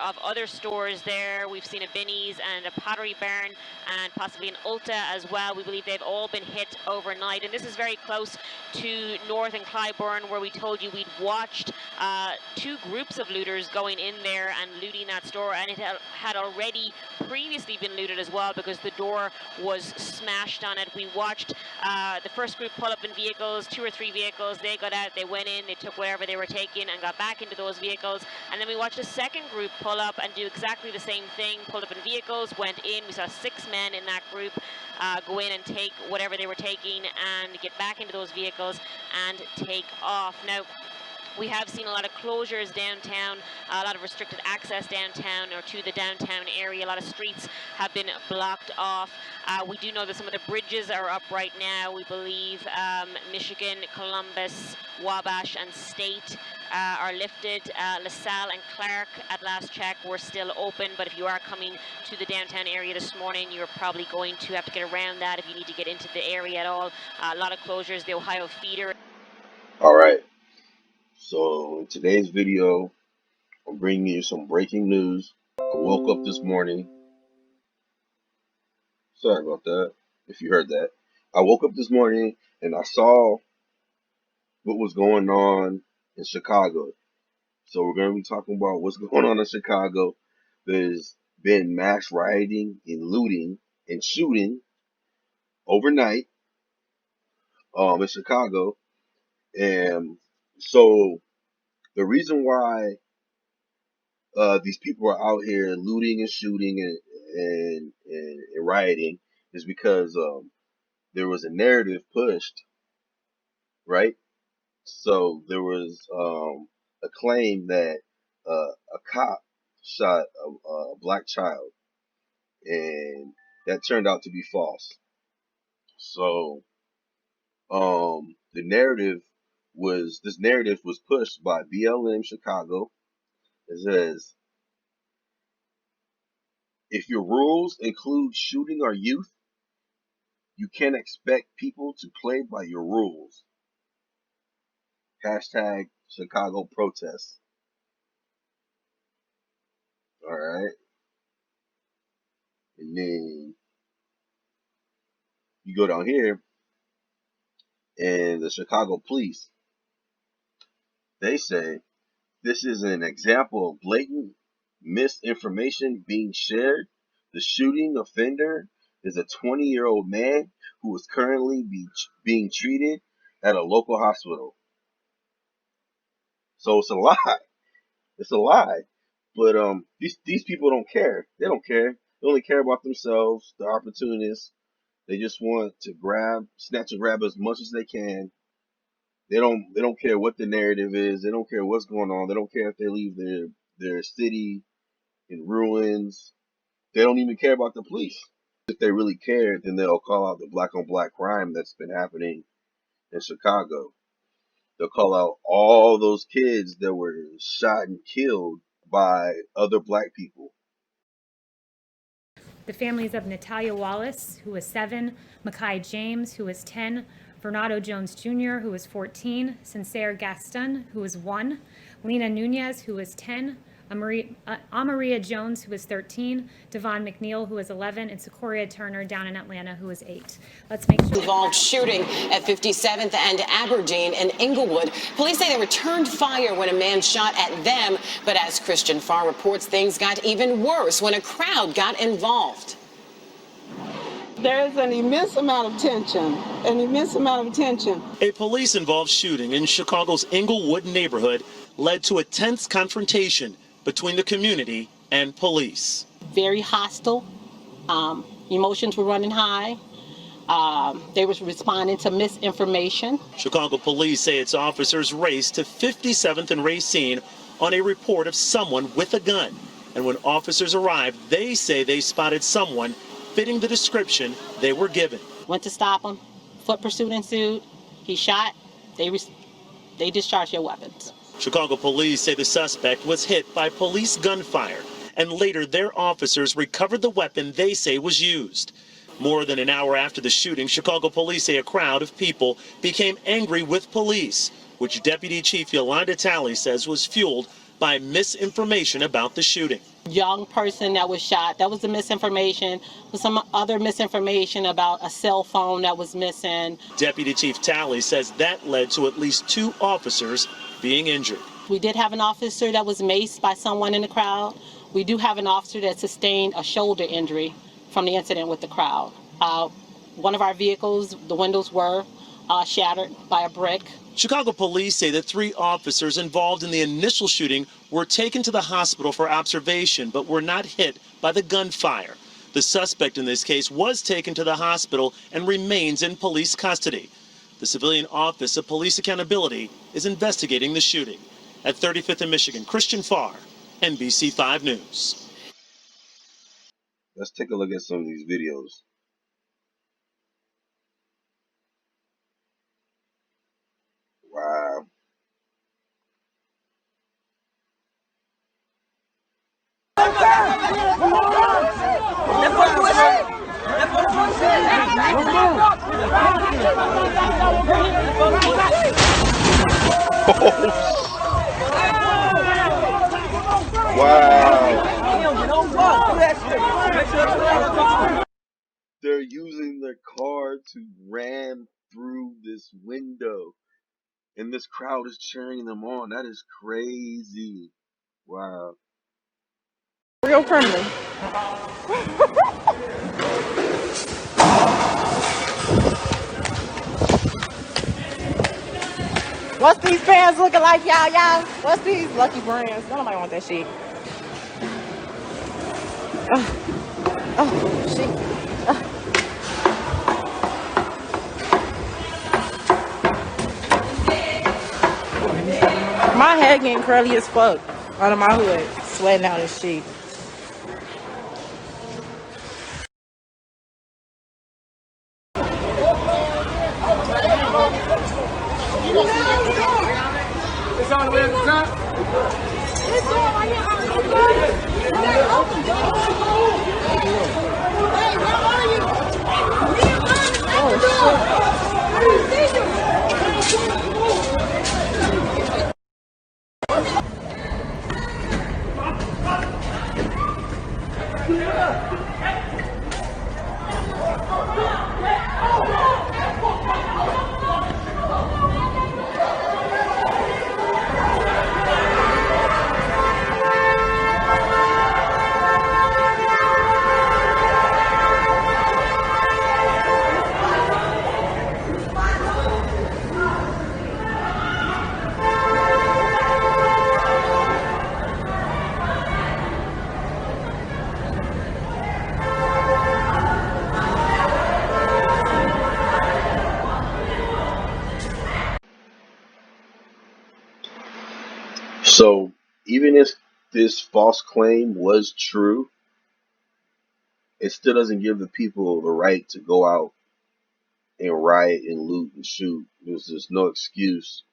of other stores there. We've seen a Binny's and a Pottery Barn and possibly an Ulta as well. We believe they've all been hit overnight, and this is very close to North and Clybourne, where we told you we'd watched two groups of looters going in there and looting that store, and it had already previously been looted as well because the door was smashed on it. We watched the first group pull up in vehicles, 2 or 3 vehicles. They got out, they went in, they took whatever they were taking and got back into those vehicles. And then we watched a second group pull up and do exactly the same thing, pulled up in vehicles, went in. We saw 6 men in that group go in and take whatever they were taking and get back into those vehicles and take off. Now, we have seen a lot of closures downtown, a lot of restricted access downtown or to the downtown area. A lot of streets have been blocked off. We do know that some of the bridges are up right now. We believe Michigan, Columbus, Wabash, and State are lifted. LaSalle and Clark, at last check, were still open. But if you are coming to the downtown area this morning, you're probably going to have to get around that if you need to get into the area at all. A lot of closures. The Ohio feeder. All right. So in today's video, I'm bringing you some breaking news. I woke up this morning. Sorry about that, if you heard that. I woke up this morning and I saw what was going on in Chicago. So we're going to be talking about what's going on in Chicago. There's been mass rioting and looting and shooting overnight in Chicago. And so the reason why these people are out here looting and shooting and rioting is because there was a narrative pushed, right? So there was a claim that a cop shot a black child, and that turned out to be false. So this narrative was pushed by BLM Chicago. It says, if your rules include shooting our youth, you can't expect people to play by your rules. Hashtag Chicago protests. All right. And then you go down here, and the Chicago police, they say this is an example of blatant misinformation being shared. The shooting offender is a 20-year-old man who is currently being treated at a local hospital. So it's a lie. It's a lie. But these people don't care. They don't care. They only care about themselves, the opportunists. They just want to snatch and grab as much as they can. They don't care what the narrative is. They don't care what's going on. They don't care if they leave their city in ruins. They don't even care about the police. If they really cared, then they'll call out the black on black crime that's been happening in Chicago. They'll call out all those kids that were shot and killed by other black people. The families of Natalia Wallace, who was 7, Makai James, who was 10, Bernardo Jones Jr., who was 14, Sincere Gaston, who was 1, Lena Nunez, who was 10, Amaria Jones, who was 13, Devon McNeil, who was 11, and Sequoia Turner down in Atlanta, who was 8. Let's make sure. Involved shooting at 57th and Aberdeen in Inglewood. Police say they returned fire when a man shot at them, but as Christian Farr reports, things got even worse when a crowd got involved. There is an immense amount of tension, A police-involved shooting in Chicago's Inglewood neighborhood led to a tense confrontation between the community and police. Very hostile. Emotions were running high. They were responding to misinformation. Chicago police say its officers raced to 57th and Racine on a report of someone with a gun. And when officers arrived, they say they spotted someone fitting the description they were given. Went to stop him. Foot pursuit ensued. He shot. They discharged their weapons. Chicago police say the suspect was hit by police gunfire, and later their officers recovered the weapon they say was used. More than an hour after the shooting, Chicago police say a crowd of people became angry with police, which Deputy Chief Yolanda Talley says was fueled by misinformation about the shooting. Young person that was shot, that was the misinformation. With some other misinformation about a cell phone that was missing. Deputy Chief Talley says that led to at least 2 officers being injured. We did have an officer that was maced by someone in the crowd. We do have an officer that sustained a shoulder injury from the incident with the crowd. One of our vehicles, the windows were shattered by a brick. Chicago police say that 3 officers involved in the initial shooting were taken to the hospital for observation, but were not hit by the gunfire. The suspect in this case was taken to the hospital and remains in police custody. The Civilian Office of Police Accountability is investigating the shooting. At 35th and Michigan, Christian Farr, NBC 5 News. Let's take a look at some of these videos. Wow. Wow. They're using their car to ram through this window, and this crowd is cheering them on. That is crazy. Wow. Real friendly. What's these pants looking like, y'all? What's these Lucky Brands? Nobody want that shit. Oh, shit. My head getting curly as fuck out of my hood, sweating out this shit. It's on the way to the top. It's on right here. Hey, where are you? So even if this false claim was true, it still doesn't give the people the right to go out and riot and loot and shoot. There's just no excuse.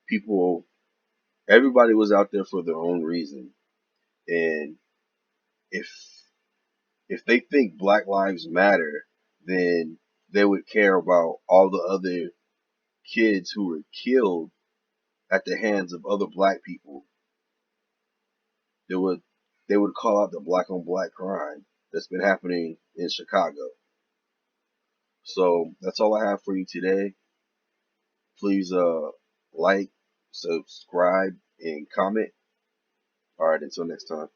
People, everybody was out there for their own reason. And if they think Black Lives Matter, then they would care about all the other kids who were killed at the hands of other black people. They would call out the black on black crime that's been happening in Chicago. So that's all I have for you today. Please like, subscribe, and comment. All right, until next time.